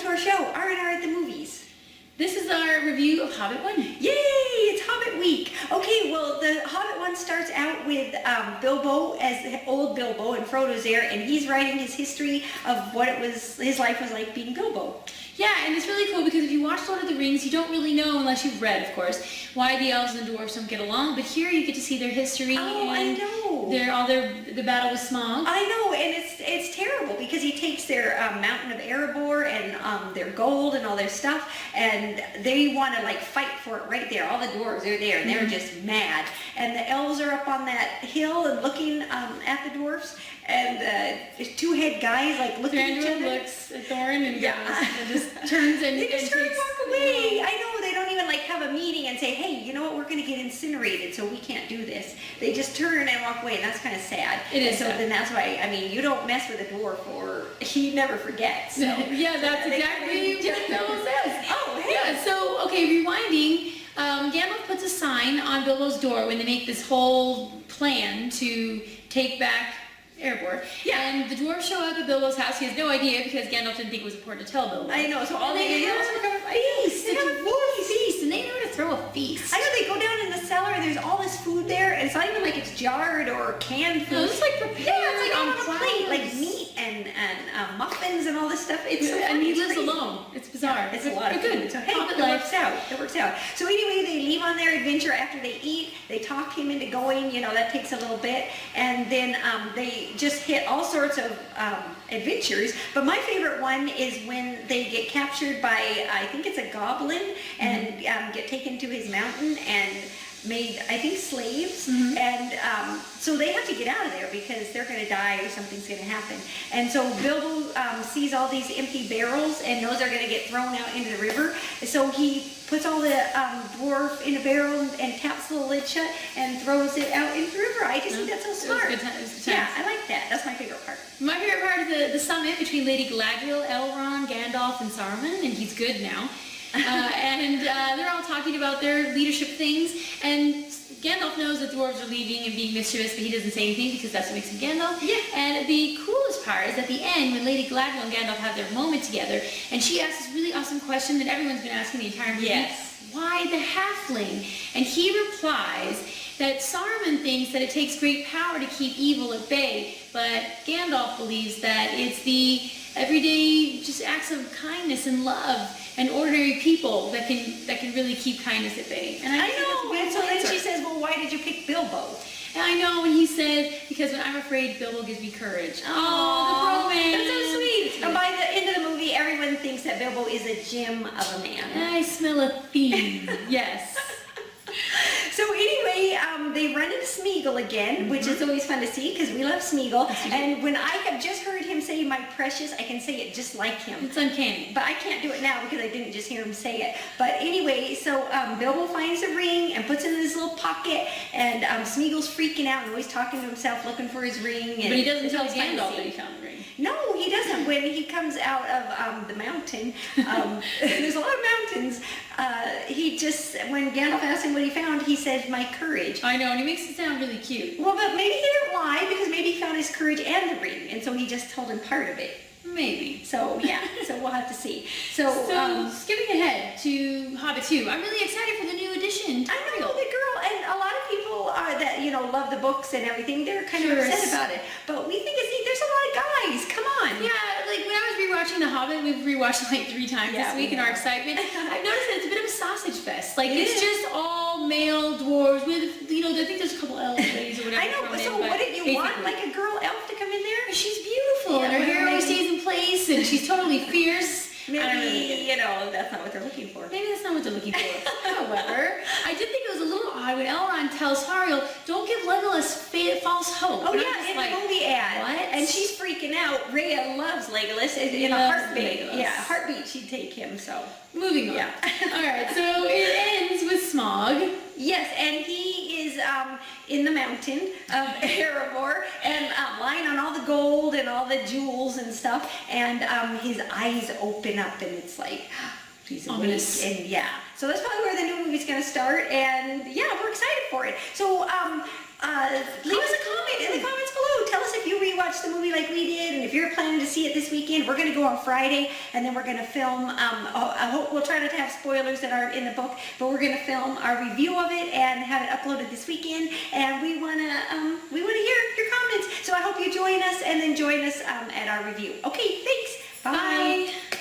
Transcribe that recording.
to our show, R&R at the Movies. This is our review of Hobbit 1. Yay! It's Hobbit week. Okay, well, the Hobbit one starts out with Bilbo as old Bilbo, and Frodo's there, and he's writing his history of what his life was like being Bilbo. Yeah, and it's really cool because if you watch Lord of the Rings, you don't really know, unless you've read, of course, why the elves and the dwarves don't get along. But here you get to see their history. Oh, and I know. the battle with Smaug. I know, and it's terrible because he takes their mountain of Erebor and their gold and all their stuff, and they want to like fight for it right there. All the dwarves are there, and they're just mad. And the elves are up on that hill and looking at the dwarves, and two-head guys like looking at each other. Looks at Thorin and just turns and they just turn and takes, walk away. I know, they don't even like have a meeting and say, hey, you know what, we're going to get incinerated, so we can't do this. They just turn and walk away, and that's kind of sad. It is so sad. Then that's why, I mean, you don't mess with a dwarf or he never forgets. So. Yeah, that's exactly what Bilbo says. Oh, hey. Yeah, so, okay, rewinding. Gandalf puts a sign on Bilbo's door when they make this whole plan to take back Erebor. Yeah. And the dwarves show up at Bilbo's house. He has no idea because Gandalf didn't think it was important to tell Bilbo. I know, so all they have a feast. They have a feast, and they know how to throw a feast. I know, they go down in the cellar and there's all this food there, and it's not even like it's jarred or canned food. No, it's like prepared. Yeah, it's like on a platters. plate, like meat and muffins and all this stuff. It's so and he lives crazy. alone. It's bizarre. Yeah, it's a lot of good. food. So hey, Hobbit it life. works out. It works out. So anyway, they leave on their adventure after they eat. They talk him into going. You know, that takes a little bit, and then they just hit all sorts of adventures. But my favorite one is when they get captured by, I think it's a goblin, and get taken to his mountain and made, I think, slaves. And so they have to get out of there because they're going to die or something's going to happen. And so Bilbo sees all these empty barrels and knows they're going to get thrown out into the river. So he puts all the dwarf in a barrel and taps the lid shut and throws it out into the river. I just think that's so smart. It was good times. Yeah, I like that. That's my favorite part. My favorite part is the summit between Lady Galadriel, Elrond, Gandalf, and Saruman, and he's good now. And they're all talking about their leadership things, and Gandalf knows that dwarves are leaving and being mischievous, but he doesn't say anything because that's what makes him Gandalf. Yeah. And the coolest part is at the end when Lady Galadriel and Gandalf have their moment together, and she asks this really awesome question that everyone's been asking the entire movie. Yes. Why the halfling? And he replies that Saruman thinks that it takes great power to keep evil at bay, but Gandalf believes that it's the everyday just acts of kindness and love and ordinary people that can really keep kindness at bay. And I know. And so then she says, well, why did you pick Bilbo? And I know, and he said, because when I'm afraid, Bilbo gives me courage. Oh, the romance. That's so sweet. And by the end of the movie, everyone thinks that Bilbo is a gem of a man. I smell a theme. Yes. So anyway, they run into Smeagol again, which is always fun to see because we love Smeagol. And when I have just heard him say "my precious," I can say it just like him. It's uncanny. But I can't do it now because I didn't just hear him say it. But anyway, so Bilbo finds a ring and puts it in his little pocket, and Smeagol's freaking out and always talking to himself, looking for his ring. And but he doesn't tell it's fun to Gandalf see. that he found the ring. No, he doesn't. When he comes out of the mountain, there's a lot of mountains. He just, when Gandalf asked him what he found, he said, "My courage." I know, and he makes it sound really cute. Well, but maybe he didn't lie because maybe he found his courage and the ring, and so he just told him part of it. Maybe. So yeah, so we'll have to see. So skipping ahead to Hobbit 2, I'm really excited for the new edition. I know, the girl, and a lot of people that love the books and everything, they're kind of upset about it. But we think it's neat. There's a lot of guys. Come on. Yeah, like when I was rewatching The Hobbit, we've rewatched it like 3 times this week in our excitement. I've noticed that it's a bit of a sausage fest. Like it's just all male dwarves with, I think there's a couple elf ladies or whatever. I know. So what did you want? Like a girl elf to come in there? She's beautiful, and her hair always stays in place, and she's totally fierce. Maybe, that's not what they're looking for. Maybe that's not what they're looking for. However, I did think it was a little odd when Elrond tells Ariel, don't give Legolas false hope. Oh, and yeah, in the movie ad. What? And she's freaking out. Rhea loves Legolas. In a heartbeat. Legolas. Yeah, heartbeat, she'd take him, so. Moving on. Yeah. All right, so it ends with Smaug. Yes, and he is in the mountain of Erebor and lying on all the gold and all the jewels and stuff, and his eyes open up and it's like, he's awake. And yeah, so that's probably where the new movie's going to start, and yeah, we're excited for it. So leave us a comment in the comments below. Tell us if if you rewatch the movie like we did, and if you're planning to see it this weekend, we're going to go on Friday, and then we're going to film, I hope we'll try not to have spoilers that are in the book, but we're going to film our review of it and have it uploaded this weekend, and we want to hear your comments. So I hope you join us, and then join us at our review. Okay, thanks. Bye. Bye.